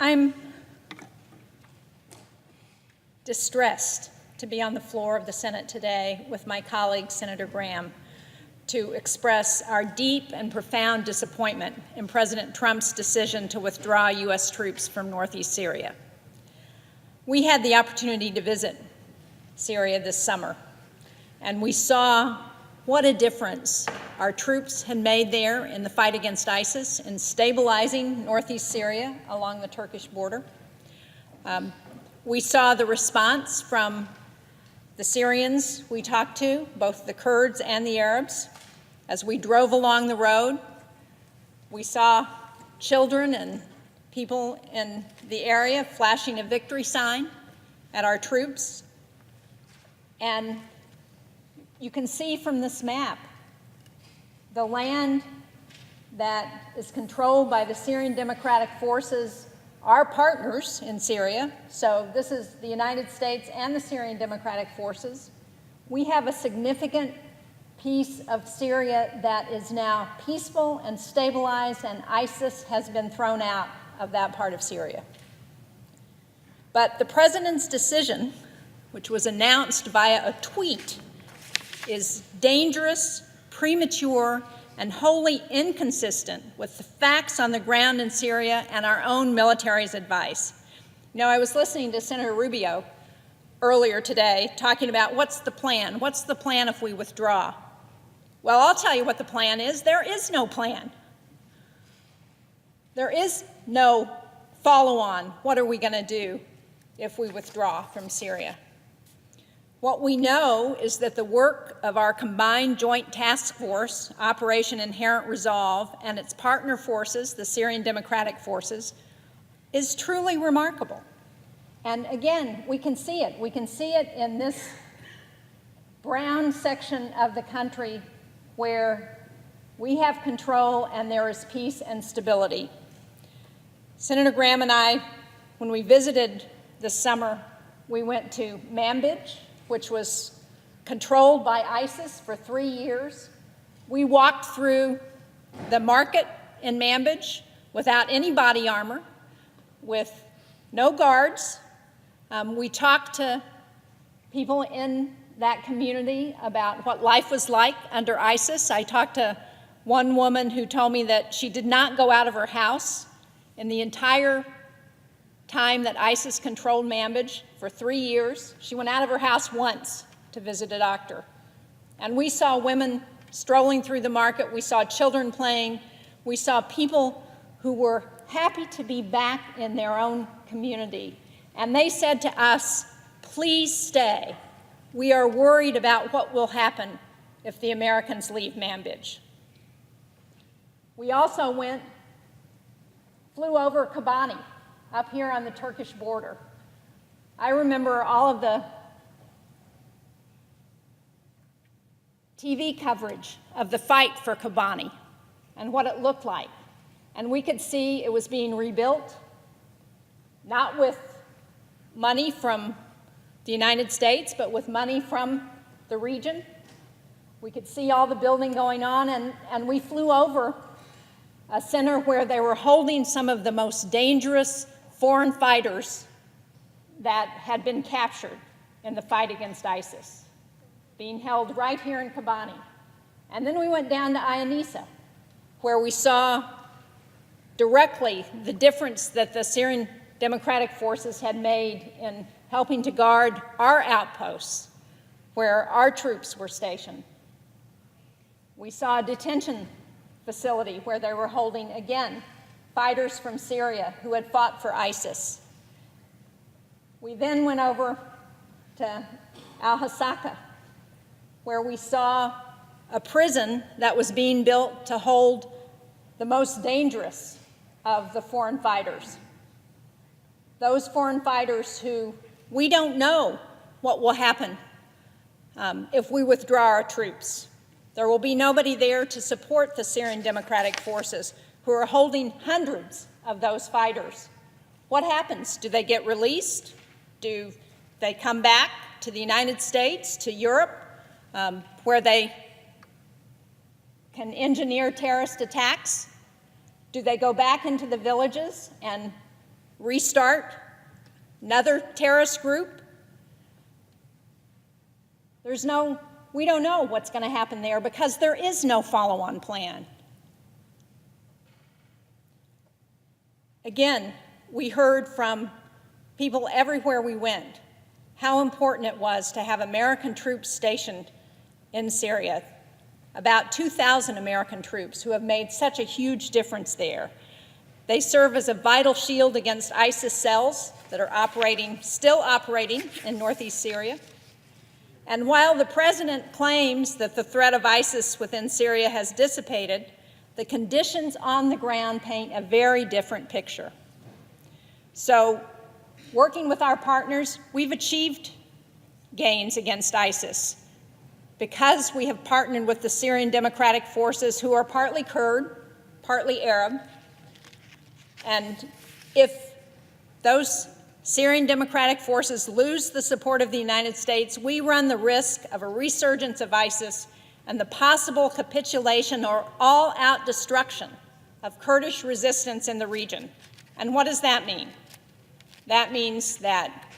I'm distressed to be on the floor of the Senate today with my colleague, Senator Graham, to express our deep and profound disappointment in President Trump's decision to withdraw U.S. troops from northeast Syria. We had the opportunity to visit Syria this summer, and we saw what a difference our troops had made there in the fight against ISIS, in stabilizing northeast Syria along the Turkish border. We saw the response from the Syrians we talked to, both the Kurds and the Arabs. As we drove along the road, we saw children and people in the area flashing a victory sign at our troops. And you can see from this map the land that is controlled by the Syrian Democratic Forces, our partners in Syria. So this is the United States and the Syrian Democratic Forces. We have a significant piece of Syria that is now peaceful and stabilized, and ISIS has been thrown out of that part of Syria. But the president's decision, which was announced via a tweet, is dangerous, premature, and wholly inconsistent with the facts on the ground in Syria and our own military's advice. You know, I was listening to Senator Rubio earlier today talking about what's the plan? What's the plan if we withdraw? Well, I'll tell you what the plan is. There is no plan. There is no follow-on. What are we going to do if we withdraw from Syria? What we know is that the work of our combined joint task force, Operation Inherent Resolve, and its partner forces, the Syrian Democratic Forces, is truly remarkable. And again, we can see it. We can see it in this brown section of the country where we have control and there is peace and stability. Senator Graham and I, when we visited this summer, we went to Manbij, which was controlled by ISIS for 3 years. We walked through the market in Manbij without any body armor, with no guards. We talked to people in that community about what life was like under ISIS. I talked to one woman who told me that she did not go out of her house in the entire time that ISIS controlled Manbij for 3 years. She went out of her house once to visit a doctor. And we saw women strolling through the market. We saw children playing. We saw people who were happy to be back in their own community. And they said to us, please stay. We are worried about what will happen if the Americans leave Manbij. We also flew over Kobani, up here on the Turkish border. I remember all of the TV coverage of the fight for Kobani and what it looked like. And we could see it was being rebuilt, not with money from the United States, but with money from the region. We could see all the building going on, and we flew over a center where they were holding some of the most dangerous foreign fighters that had been captured in the fight against ISIS, being held right here in Kobani. And then we went down to Ayanisa, where we saw directly the difference that the Syrian Democratic Forces had made in helping to guard our outposts, where our troops were stationed. We saw a detention facility where they were holding, again, fighters from Syria who had fought for ISIS. We then went over to Al-Hasaka, where we saw a prison that was being built to hold the most dangerous of the foreign fighters. Those foreign fighters who we don't know what will happen if we withdraw our troops. There will be nobody there to support the Syrian Democratic Forces, who are holding hundreds of those fighters. What happens? Do they get released? Do they come back to the United States, to Europe, where they can engineer terrorist attacks? Do they go back into the villages and restart another terrorist group? We don't know what's going to happen there because there is no follow-on plan. Again, we heard from people everywhere we went how important it was to have American troops stationed in Syria. About 2,000 American troops who have made such a huge difference there. They serve as a vital shield against ISIS cells that are still operating in northeast Syria. And while the president claims that the threat of ISIS within Syria has dissipated, the conditions on the ground paint a very different picture. So, working with our partners, we've achieved gains against ISIS because we have partnered with the Syrian Democratic Forces, who are partly Kurd, partly Arab. And if those Syrian Democratic Forces lose the support of the United States, we run the risk of a resurgence of ISIS and the possible capitulation or all-out destruction of Kurdish resistance in the region. And what does that mean? That means that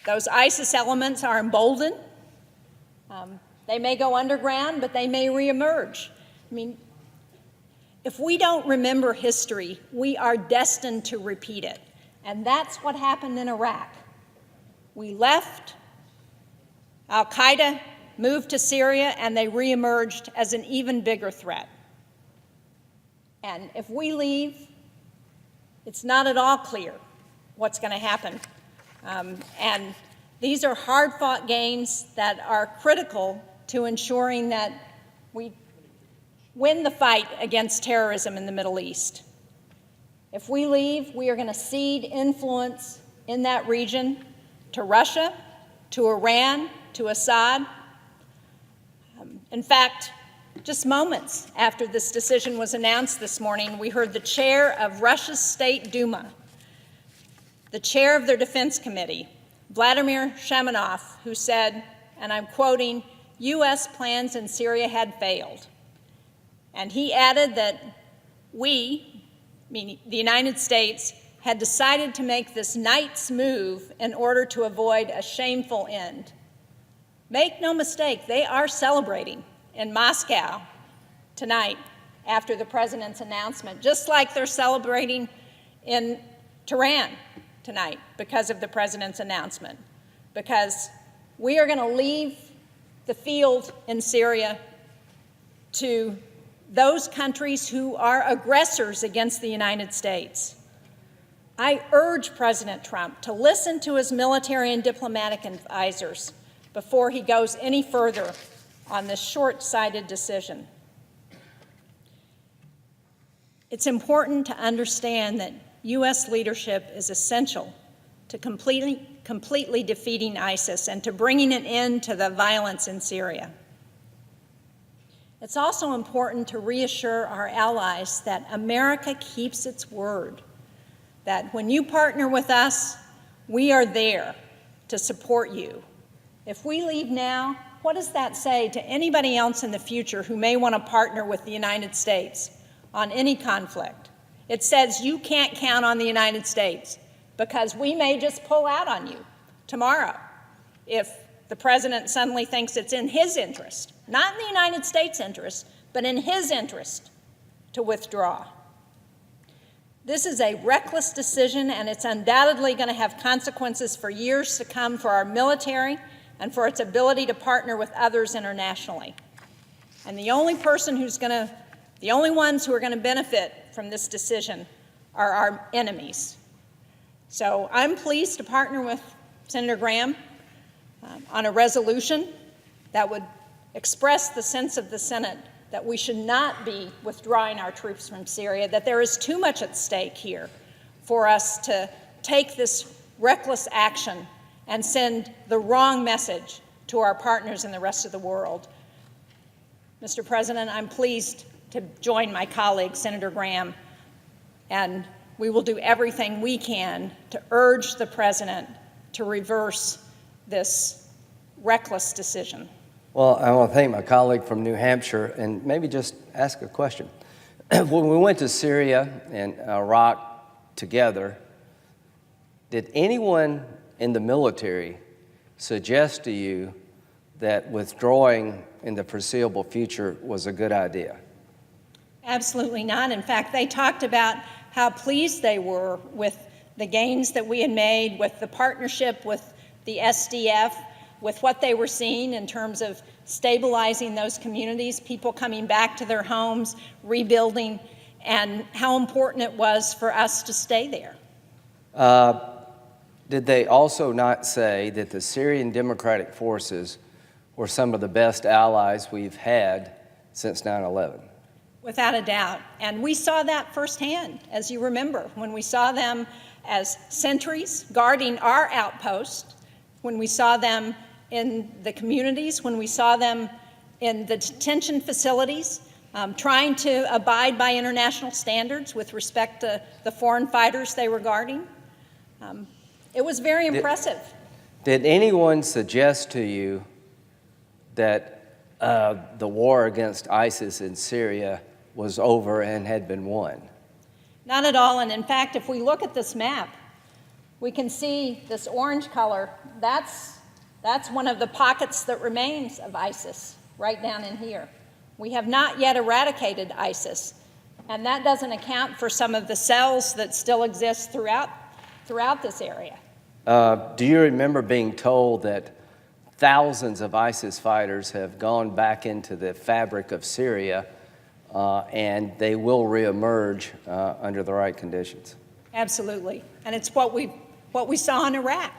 those ISIS elements are emboldened. They may go underground, but they may reemerge. I mean, if we don't remember history, we are destined to repeat it. And that's what happened in Iraq. We left, Al-Qaeda moved to Syria, and they reemerged as an even bigger threat. And if we leave, it's not at all clear what's going to happen. And these are hard-fought gains that are critical to ensuring that we win the fight against terrorism in the Middle East. If we leave, we are going to cede influence in that region to Russia, to Iran, to Assad. In fact, just moments after this decision was announced this morning, we heard the chair of Russia's State Duma, the chair of their Defense Committee, Vladimir Shamanov, who said, and I'm quoting, "U.S. plans in Syria had failed." And he added that we, meaning the United States, had decided to make this night's move in order to avoid a shameful end. Make no mistake, they are celebrating in Moscow tonight after the president's announcement, just like they're celebrating in Tehran tonight because of the president's announcement, because we are going to leave the field in Syria to those countries who are aggressors against the United States. I urge President Trump to listen to his military and diplomatic advisors before he goes any further on this short-sighted decision. It's important to understand that U.S. leadership is essential to completely defeating ISIS and to bringing an end to the violence in Syria. It's also important to reassure our allies that America keeps its word, that when you partner with us, we are there to support you. If we leave now, what does that say to anybody else in the future who may want to partner with the United States on any conflict? It says you can't count on the United States because we may just pull out on you tomorrow if the president suddenly thinks it's in his interest, not in the United States' interest, but in his interest to withdraw. This is a reckless decision, and it's undoubtedly going to have consequences for years to come for our military and for its ability to partner with others internationally. And the only ones who are going to benefit from this decision are our enemies. So I'm pleased to partner with Senator Graham on a resolution that would express the sense of the Senate that we should not be withdrawing our troops from Syria, that there is too much at stake here for us to take this reckless action and send the wrong message to our partners in the rest of the world. Mr. President, I'm pleased to join my colleague, Senator Graham, and we will do everything we can to urge the President to reverse this reckless decision. Well, I want to thank my colleague from New Hampshire and maybe just ask a question. When we went to Syria and Iraq together, Did anyone in the military suggest to you that withdrawing in the foreseeable future was a good idea? Absolutely not. In fact, they talked about how pleased they were with the gains that we had made, with the partnership with the SDF, with what they were seeing in terms of stabilizing those communities, people coming back to their homes, rebuilding, and how important it was for us to stay there. Did they also not say that the Syrian Democratic Forces were some of the best allies we've had since 9/11? Without a doubt. And we saw that firsthand, as you remember, when we saw them as sentries guarding our outpost, when we saw them in the communities, when we saw them in the detention facilities, trying to abide by international standards with respect to the foreign fighters they were guarding. It was very impressive. Did anyone suggest to you that the war against ISIS in Syria was over and had been won? Not at all. And in fact, if we look at this map, we can see this orange color. That's one of the pockets that remains of ISIS, right down in here. We have not yet eradicated ISIS, and that doesn't account for some of the cells that still exist throughout this area. Do you remember being told that thousands of ISIS fighters have gone back into the fabric of Syria and they will reemerge under the right conditions? Absolutely. And it's what we saw in Iraq.